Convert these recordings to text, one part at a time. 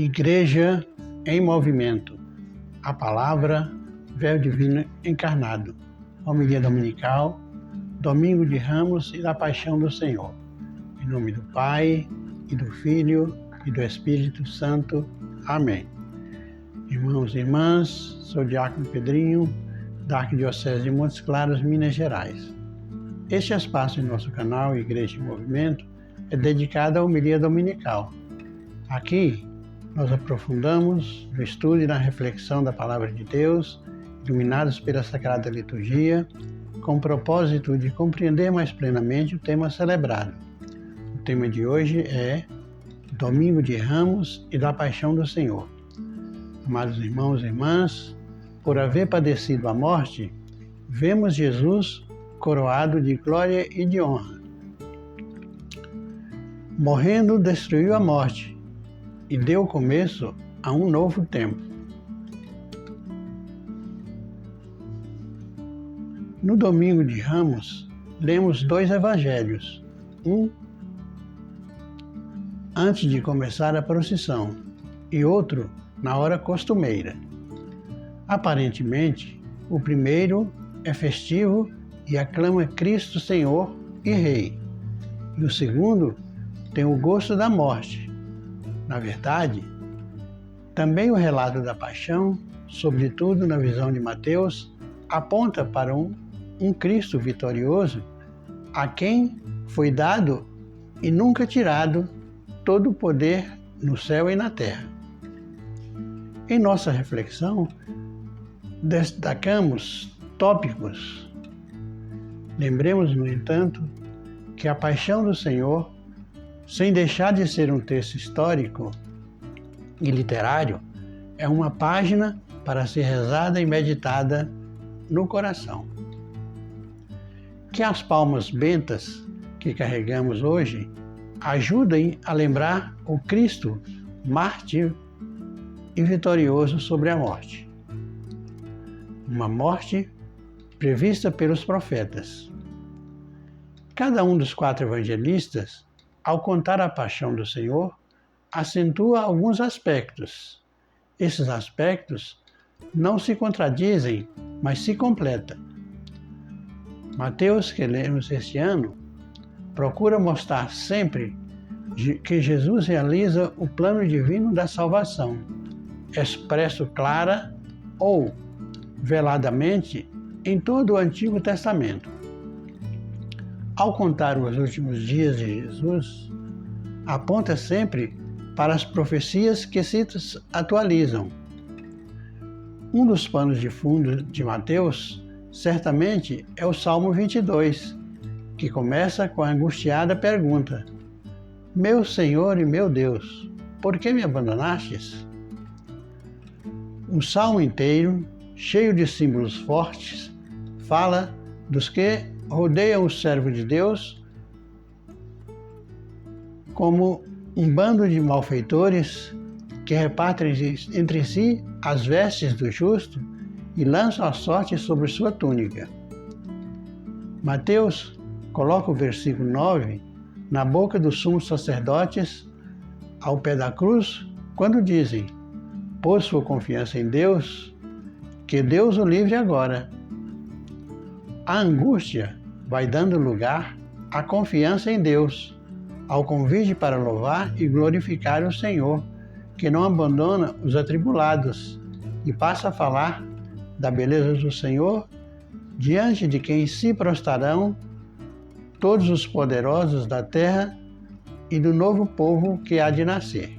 Igreja em movimento. A palavra, Verbo Divino encarnado. Homilia dominical, Domingo de Ramos e da Paixão do Senhor. Em nome do Pai, e do Filho, e do Espírito Santo. Amém. Irmãos e irmãs, sou o Diácono Pedrinho, da Arquidiocese de Montes Claros, Minas Gerais. Este espaço em nosso canal, Igreja em Movimento, é dedicado à homilia dominical. Aqui, nós aprofundamos no estudo e na reflexão da Palavra de Deus, iluminados pela Sagrada Liturgia, com o propósito de compreender mais plenamente o tema celebrado. O tema de hoje é Domingo de Ramos e da Paixão do Senhor. Amados irmãos e irmãs, por haver padecido a morte, vemos Jesus coroado de glória e de honra. Morrendo, destruiu a morte e deu começo a um novo tempo. No Domingo de Ramos, lemos 2 evangelhos, um antes de começar a procissão e outro na hora costumeira. Aparentemente, o primeiro é festivo e aclama Cristo Senhor e Rei, e o segundo tem o gosto da morte. Na verdade, também o relato da paixão, sobretudo na visão de Mateus, aponta para um Cristo vitorioso, a quem foi dado e nunca tirado todo o poder no céu e na terra. Em nossa reflexão, destacamos tópicos. Lembremos, no entanto, que a paixão do Senhor, sem deixar de ser um texto histórico e literário, é uma página para ser rezada e meditada no coração. Que as palmas bentas que carregamos hoje ajudem a lembrar o Cristo mártir e vitorioso sobre a morte. Uma morte prevista pelos profetas. Cada um dos 4 evangelistas, ao contar a paixão do Senhor, acentua alguns aspectos. Esses aspectos não se contradizem, mas se completam. Mateus, que lemos este ano, procura mostrar sempre que Jesus realiza o plano divino da salvação, expresso clara ou veladamente em todo o Antigo Testamento. Ao contar os últimos dias de Jesus, aponta sempre para as profecias que se atualizam. Um dos panos de fundo de Mateus, certamente, é o Salmo 22, que começa com a angustiada pergunta: Meu Senhor e meu Deus, por que me abandonastes? Um salmo inteiro, cheio de símbolos fortes, fala dos que rodeiam o servo de Deus como um bando de malfeitores que repartem entre si as vestes do justo e lançam a sorte sobre sua túnica. Mateus coloca o versículo 9 na boca dos sumos sacerdotes ao pé da cruz, quando dizem: pôs sua confiança em Deus, que Deus o livre agora. A angústia vai dando lugar à confiança em Deus, ao convite para louvar e glorificar o Senhor, que não abandona os atribulados, e passa a falar da beleza do Senhor, diante de quem se prostrarão todos os poderosos da terra e do novo povo que há de nascer.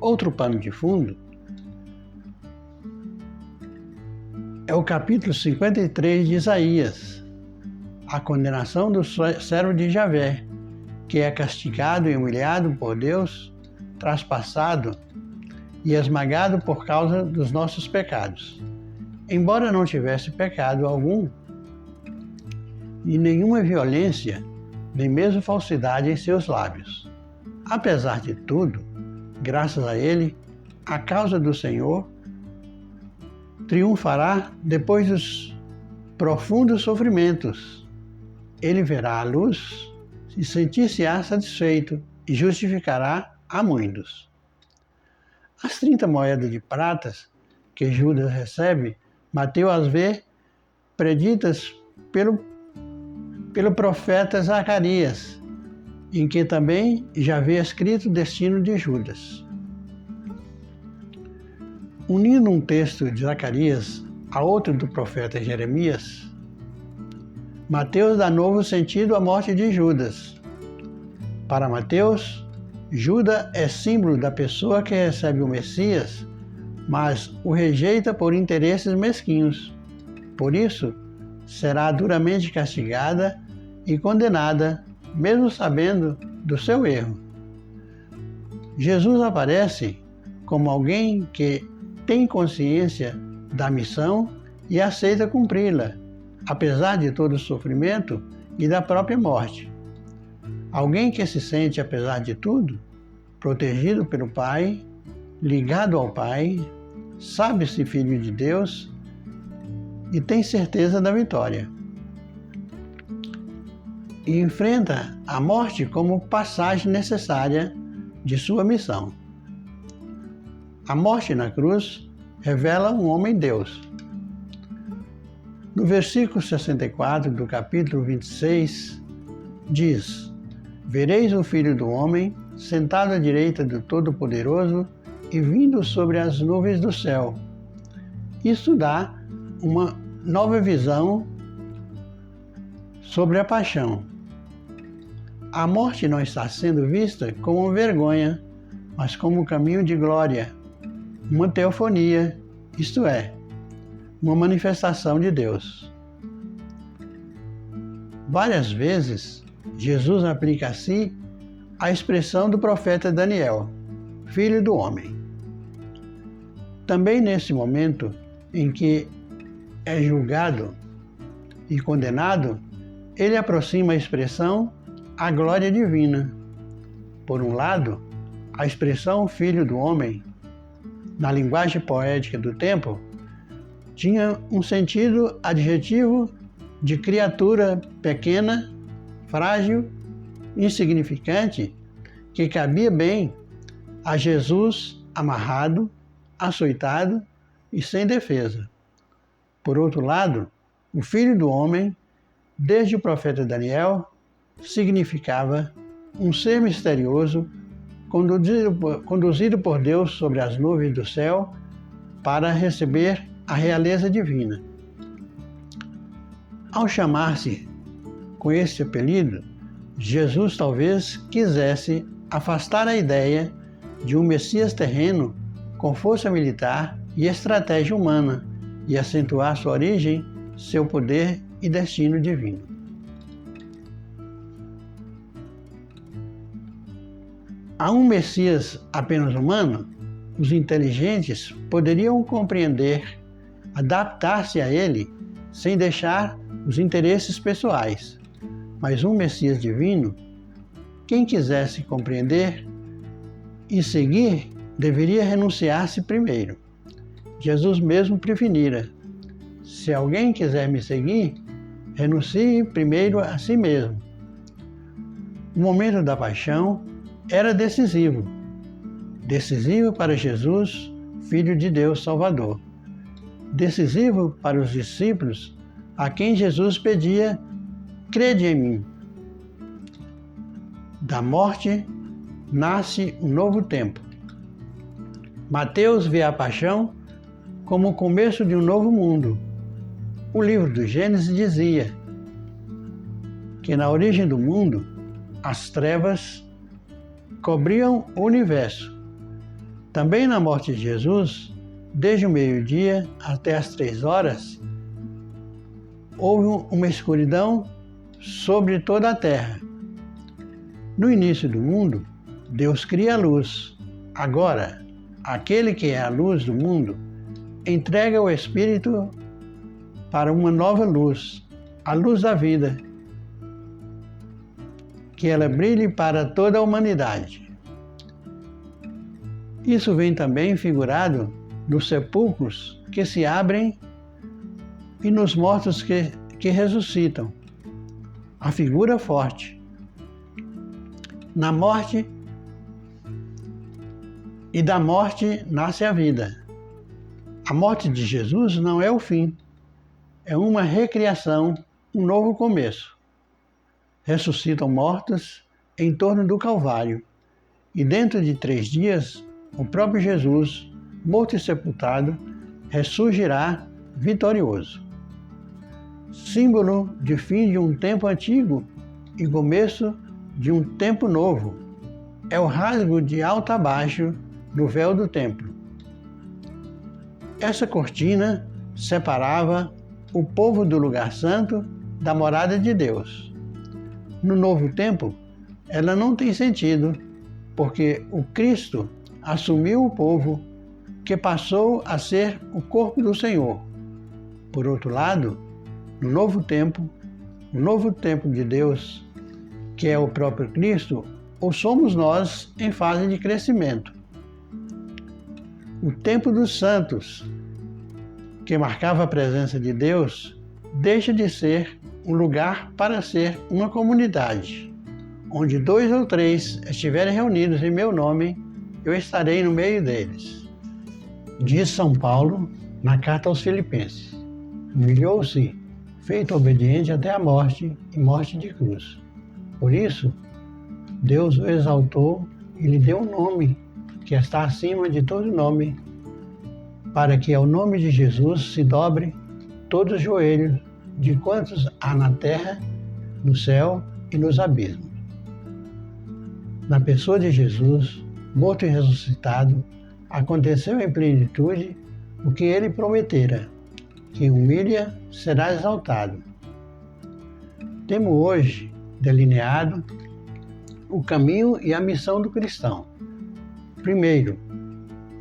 Outro pano de fundo é o capítulo 53 de Isaías, a condenação do servo de Javé, que é castigado e humilhado por Deus, traspassado e esmagado por causa dos nossos pecados. Embora não tivesse pecado algum, e nenhuma violência, nem mesmo falsidade em seus lábios. Apesar de tudo, graças a ele, a causa do Senhor triunfará depois dos profundos sofrimentos. Ele verá a luz e sentir-se-á satisfeito e justificará a muitos. As 30 moedas de pratas que Judas recebe, Mateus as vê preditas pelo profeta Zacarias, em que também já havia escrito o destino de Judas. Unindo um texto de Zacarias a outro do profeta Jeremias, Mateus dá novo sentido à morte de Judas. Para Mateus, Judas é símbolo da pessoa que recebe o Messias, mas o rejeita por interesses mesquinhos. Por isso, será duramente castigada e condenada, mesmo sabendo do seu erro. Jesus aparece como alguém que tem consciência da missão e aceita cumpri-la, apesar de todo o sofrimento e da própria morte. Alguém que se sente, apesar de tudo, protegido pelo Pai, ligado ao Pai, sabe-se filho de Deus e tem certeza da vitória. E enfrenta a morte como passagem necessária de sua missão. A morte na cruz revela um homem-Deus. No versículo 64 do capítulo 26, diz: Vereis o Filho do Homem sentado à direita do Todo-Poderoso e vindo sobre as nuvens do céu. Isso dá uma nova visão sobre a paixão. A morte não está sendo vista como uma vergonha, mas como um caminho de glória, uma teofonia, isto é, uma manifestação de Deus. Várias vezes, Jesus aplica a si a expressão do profeta Daniel, filho do homem. Também nesse momento em que é julgado e condenado, ele aproxima a expressão a glória divina. Por um lado, a expressão filho do homem, na linguagem poética do tempo, tinha um sentido adjetivo de criatura pequena, frágil, insignificante, que cabia bem a Jesus amarrado, açoitado e sem defesa. Por outro lado, o Filho do Homem, desde o profeta Daniel, significava um ser misterioso conduzido por Deus sobre as nuvens do céu para receber a realeza divina. Ao chamar-se com esse apelido, Jesus talvez quisesse afastar a ideia de um Messias terreno com força militar e estratégia humana e acentuar sua origem, seu poder e destino divino. A um Messias apenas humano, os inteligentes poderiam compreender, adaptar-se a ele, sem deixar os interesses pessoais. Mas um Messias divino, quem quisesse compreender e seguir, deveria renunciar-se primeiro. Jesus mesmo prevenira: se alguém quiser me seguir, renuncie primeiro a si mesmo. O momento da paixão era decisivo para Jesus, Filho de Deus Salvador. Decisivo para os discípulos a quem Jesus pedia: crede em mim. Da morte nasce um novo tempo. Mateus vê a paixão como o começo de um novo mundo. O livro do Gênesis dizia que na origem do mundo as trevas cobriam o universo. Também na morte de Jesus, desde o meio-dia até as 3 horas, houve uma escuridão sobre toda a terra. No início do mundo, Deus cria a luz. Agora, aquele que é a luz do mundo entrega o Espírito para uma nova luz, a luz da vida, que ela brilhe para toda a humanidade. Isso vem também figurado nos sepulcros que se abrem e nos mortos que ressuscitam. A figura forte. Na morte, E da morte nasce a vida. A morte de Jesus não é o fim, é uma recriação, um novo começo. Ressuscitam mortos em torno do Calvário, e dentro de 3 dias, o próprio Jesus, morto e sepultado, ressurgirá vitorioso. Símbolo de fim de um tempo antigo e começo de um tempo novo. É o rasgo de alto a baixo no véu do templo. Essa cortina separava o povo do lugar santo da morada de Deus. No novo tempo, ela não tem sentido, porque o Cristo assumiu o povo, que passou a ser o corpo do Senhor. Por outro lado, no novo tempo de Deus, que é o próprio Cristo, ou somos nós em fase de crescimento. O tempo dos santos, que marcava a presença de Deus, deixa de ser um lugar para ser uma comunidade. Onde 2 ou 3 estiverem reunidos em meu nome, eu estarei no meio deles. Diz São Paulo na carta aos Filipenses: humilhou-se, feito obediente até a morte e morte de cruz. Por isso, Deus o exaltou e lhe deu um nome que está acima de todo nome, para que ao nome de Jesus se dobre todos os joelhos de quantos há na terra, no céu e nos abismos. Na pessoa de Jesus, morto e ressuscitado, aconteceu em plenitude o que ele prometera: quem humilha será exaltado. Temos hoje delineado o caminho e a missão do cristão. Primeiro,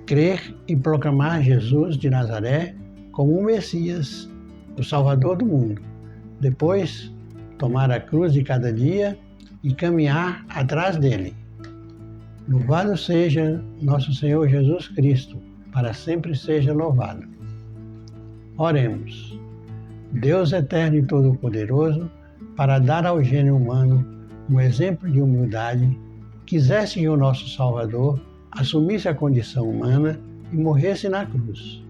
crer e proclamar Jesus de Nazaré como o Messias, o Salvador do mundo. Depois, tomar a cruz de cada dia e caminhar atrás dele. Louvado seja nosso Senhor Jesus Cristo, para sempre seja louvado. Oremos. Deus eterno e todo-poderoso, para dar ao gênero humano um exemplo de humildade, quisesse que o nosso Salvador assumisse a condição humana e morresse na cruz.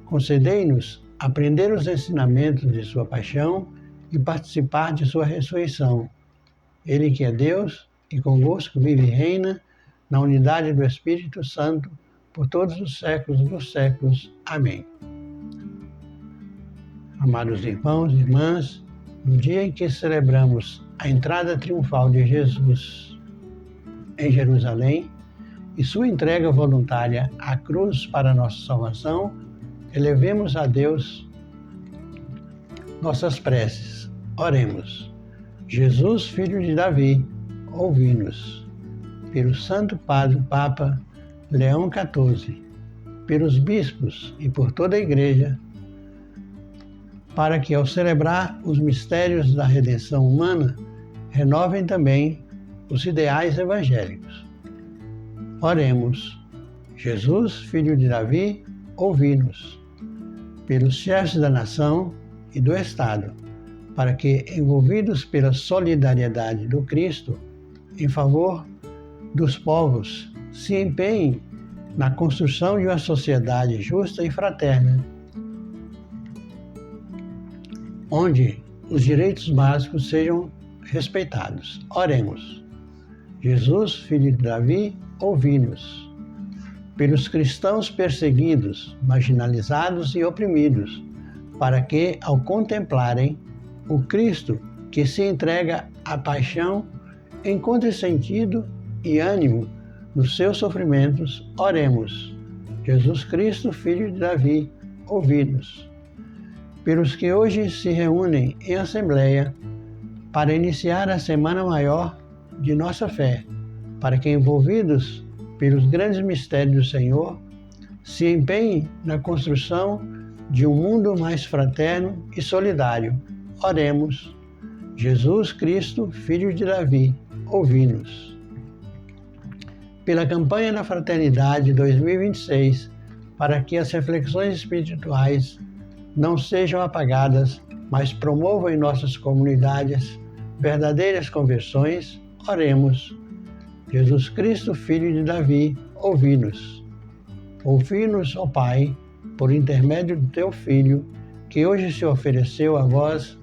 Concedei-nos aprender os ensinamentos de sua paixão e participar de sua ressurreição. Ele que é Deus e convosco vive e reina na unidade do Espírito Santo por todos os séculos dos séculos. Amém. Amados irmãos e irmãs, no dia em que celebramos a entrada triunfal de Jesus em Jerusalém e sua entrega voluntária à cruz para nossa salvação, elevemos a Deus nossas preces. Oremos. Jesus, filho de Davi, ouvi-nos. Pelo Santo Padre Papa Leão XIV, pelos bispos e por toda a Igreja, para que, ao celebrar os mistérios da redenção humana, renovem também os ideais evangélicos. Oremos. Jesus, filho de Davi, ouvi-nos. Pelos chefes da nação e do Estado, para que, envolvidos pela solidariedade do Cristo em favor dos povos, se empenhem na construção de uma sociedade justa e fraterna, onde os direitos básicos sejam respeitados. Oremos. Jesus, filho de Davi, ouvi-nos. Pelos cristãos perseguidos, marginalizados e oprimidos, para que, ao contemplarem o Cristo que se entrega à paixão, encontre sentido e ânimo nos seus sofrimentos, oremos. Jesus Cristo, filho de Davi, ouvi-nos. Pelos que hoje se reúnem em assembleia para iniciar a Semana Maior de nossa fé, para que, envolvidos pelos grandes mistérios do Senhor, se empenhem na construção de um mundo mais fraterno e solidário. Oremos. Jesus Cristo, filho de Davi, ouvi-nos. Pela campanha da Fraternidade 2026, para que as reflexões espirituais não sejam apagadas, mas promovam em nossas comunidades verdadeiras conversões, oremos. Jesus Cristo, filho de Davi, ouvi-nos. Ouvi-nos, ó Pai, por intermédio do Teu Filho, que hoje se ofereceu a vós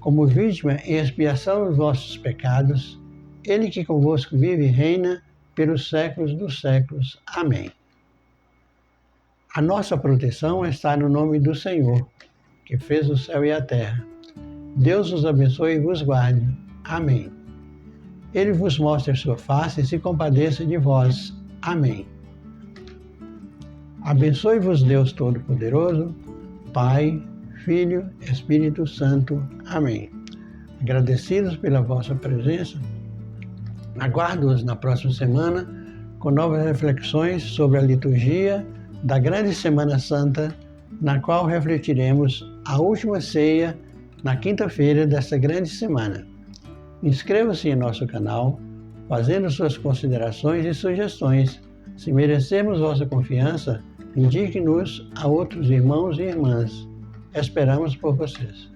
como vítima em expiação dos vossos pecados, Ele que convosco vive e reina pelos séculos dos séculos. Amém. A nossa proteção está no nome do Senhor, que fez o céu e a terra. Deus os abençoe e vos guarde. Amém. Ele vos mostre a sua face e se compadeça de vós. Amém. Abençoe-vos Deus Todo-Poderoso, Pai, Filho, Espírito Santo. Amém. Agradecidos pela vossa presença, aguardo-os na próxima semana com novas reflexões sobre a liturgia da grande Semana Santa, na qual refletiremos a última ceia na quinta-feira desta grande semana. Inscreva-se em nosso canal, fazendo suas considerações e sugestões. Se merecermos vossa confiança, indique-nos a outros irmãos e irmãs. Esperamos por vocês.